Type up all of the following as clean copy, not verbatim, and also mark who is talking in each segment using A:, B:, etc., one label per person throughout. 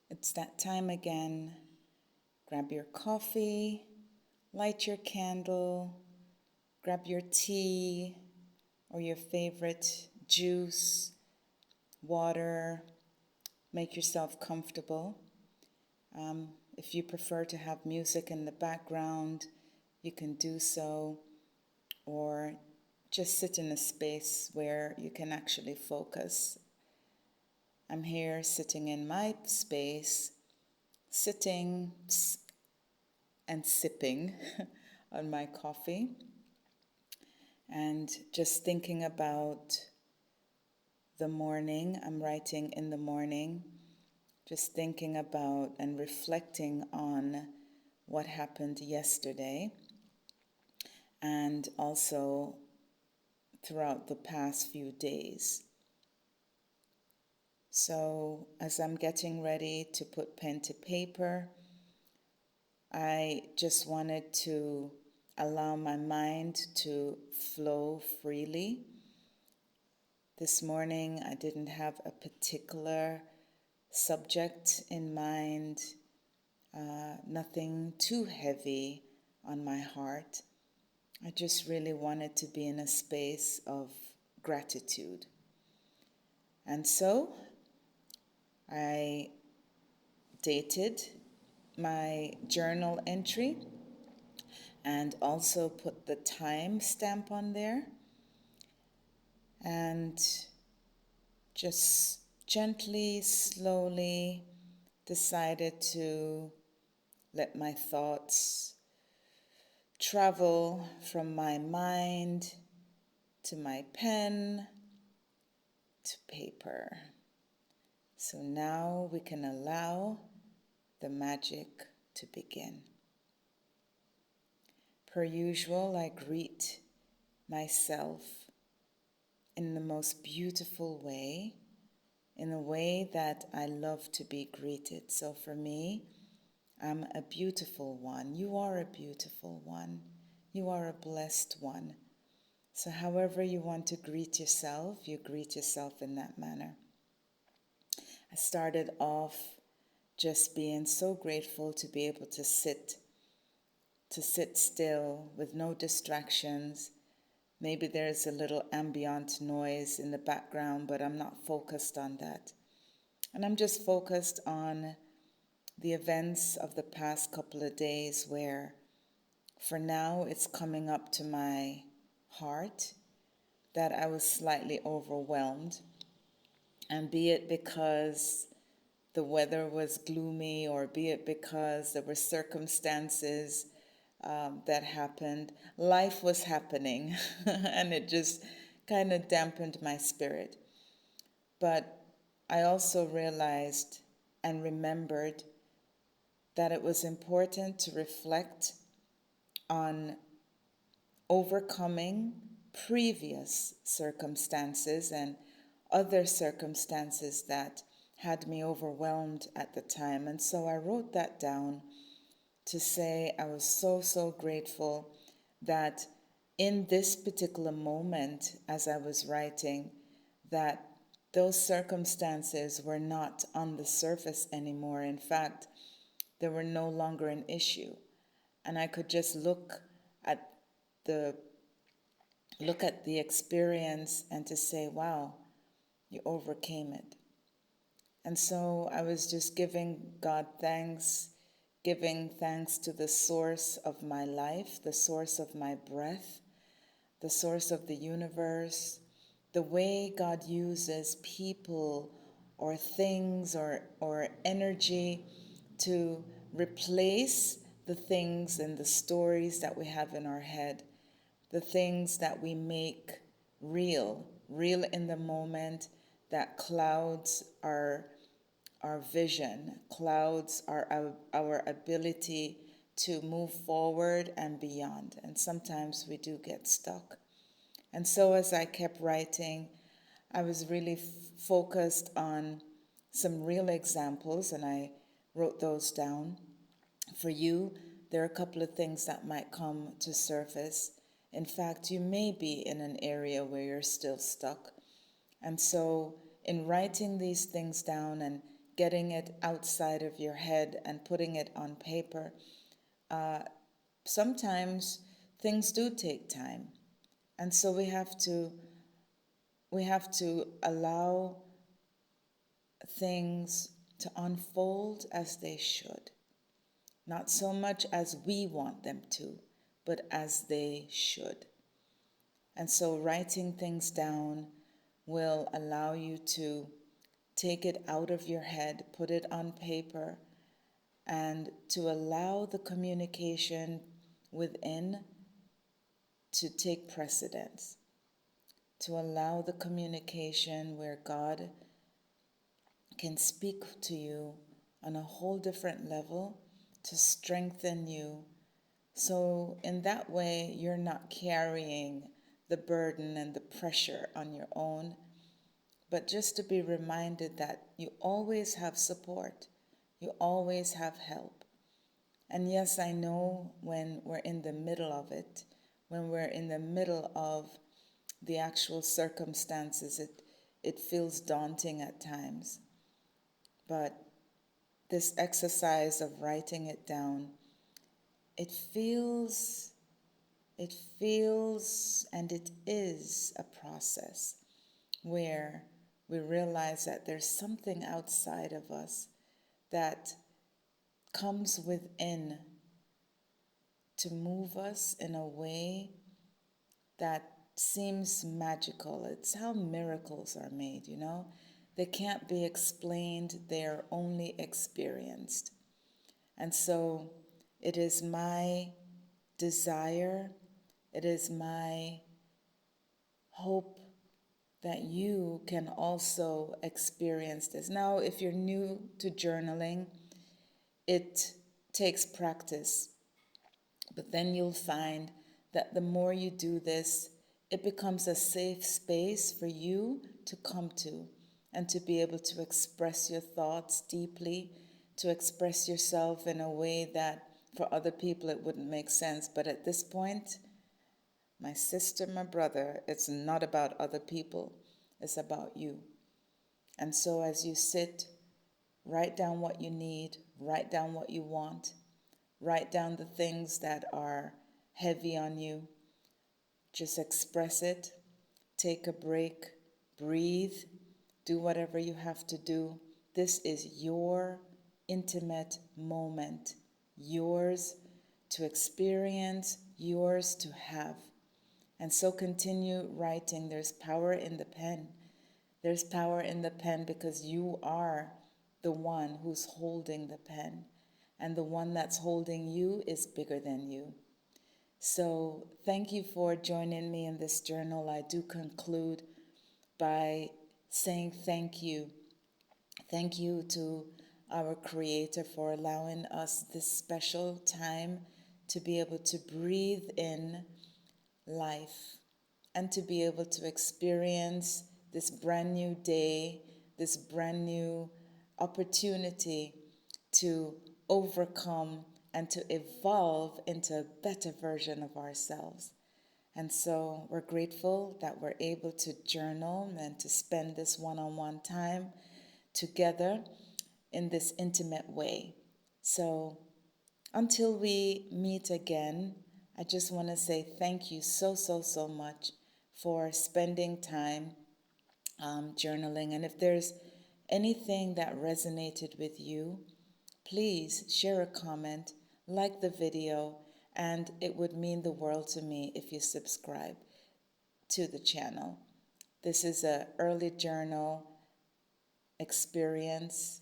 A: It's that time again. Grab your coffee, light your candle, grab your tea or your favorite juice, water. Make yourself comfortable. If you prefer to have music in the background, you can do so, or just sit in a space where you can actually focus. I'm here sitting in my space, sitting and sipping on my coffee and just thinking about the morning. I'm writing in the morning, just thinking about and reflecting on what happened yesterday and also throughout the past few days. So, as I'm getting ready to put pen to paper, I just wanted to allow my mind to flow freely. This morning, I didn't have a particular subject in mind, nothing too heavy on my heart. I just really wanted to be in a space of gratitude. And so I dated my journal entry and also put the time stamp on there and just gently, slowly decided to let my thoughts travel from my mind to my pen to paper. So now we can allow the magic to begin. Per usual, I greet myself in the most beautiful way, in a way that I love to be greeted. So for me, I'm a beautiful one. You are a beautiful one. You are a blessed one. So however you want to greet yourself, you greet yourself in that manner. I started off just being so grateful to be able to sit still with no distractions. Maybe there's a little ambient noise in the background, but I'm not focused on that. And I'm just focused on the events of the past couple of days where, for now, it's coming up to my heart that I was slightly overwhelmed. And be it because the weather was gloomy, or be it because there were circumstances that happened, life was happening, and it just kind of dampened my spirit. But I also realized and remembered that it was important to reflect on overcoming previous circumstances and other circumstances that had me overwhelmed at the time. And so I wrote that down to say I was so, so grateful that in this particular moment, as I was writing, that those circumstances were not on the surface anymore. In fact, they were no longer an issue. And I could just at the look at the experience and to say, wow, you overcame it. And so I was just giving God thanks, giving thanks to the source of my life, the source of my breath, the source of the universe, the way God uses people or things or energy to replace the things and the stories that we have in our head, the things that we make real in the moment, that clouds our vision, clouds our ability to move forward and beyond. And sometimes we do get stuck. And so as I kept writing, I was really focused on some real examples, and I wrote those down. For you, there are a couple of things that might come to surface. In fact, you may be in an area where you're still stuck. And so in writing these things down and getting it outside of your head and putting it on paper, sometimes things do take time. And so we have to allow things to unfold as they should. Not so much as we want them to, but as they should. And so writing things down will allow you to take it out of your head, put it on paper, and to allow the communication within to take precedence, to allow the communication where God can speak to you on a whole different level to strengthen you. So, in that way, you're not carrying the burden and the pressure on your own, but just to be reminded that you always have support, you always have help. And yes, I know when we're in the middle of it, when we're in the middle of the actual circumstances, it feels daunting at times. But this exercise of writing it down, it feels, and it is a process where we realize that there's something outside of us that comes within to move us in a way that seems magical. It's how miracles are made, you know? They can't be explained, they're only experienced. And so it is my desire, it is my hope that you can also experience this. Now, if you're new to journaling, it takes practice, but then you'll find that the more you do this, it becomes a safe space for you to come to and to be able to express your thoughts deeply, to express yourself in a way that for other people it wouldn't make sense. But at this point, my sister, my brother, it's not about other people, it's about you. And so as you sit, write down what you need, write down what you want, write down the things that are heavy on you. Just express it, take a break, breathe, do whatever you have to do. This is your intimate moment, yours to experience, yours to have. And so continue writing. There's power in the pen. There's power in the pen because you are the one who's holding the pen. And the one that's holding you is bigger than you. So thank you for joining me in this journal. I do conclude by saying thank you. Thank you to our Creator for allowing us this special time to be able to breathe in life and to be able to experience this brand new day, this brand new opportunity to overcome and to evolve into a better version of ourselves. And so we're grateful that we're able to journal and to spend this one-on-one time together in this intimate way. So until we meet again, I just want to say thank you so much for spending time journaling. And if there's anything that resonated with you, please share a comment, like the video, and it would mean the world to me if you subscribe to the channel. This is an early journal experience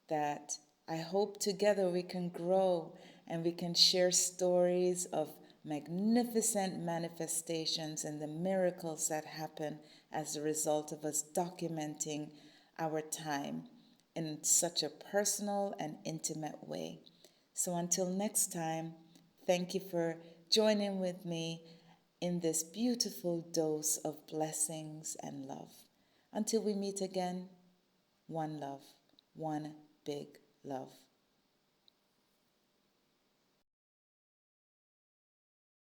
A: that I hope together we can grow and we can share stories of magnificent manifestations and the miracles that happen as a result of us documenting our time in such a personal and intimate way. So until next time, thank you for joining with me in this beautiful dose of blessings and love. Until we meet again, one love, one big love.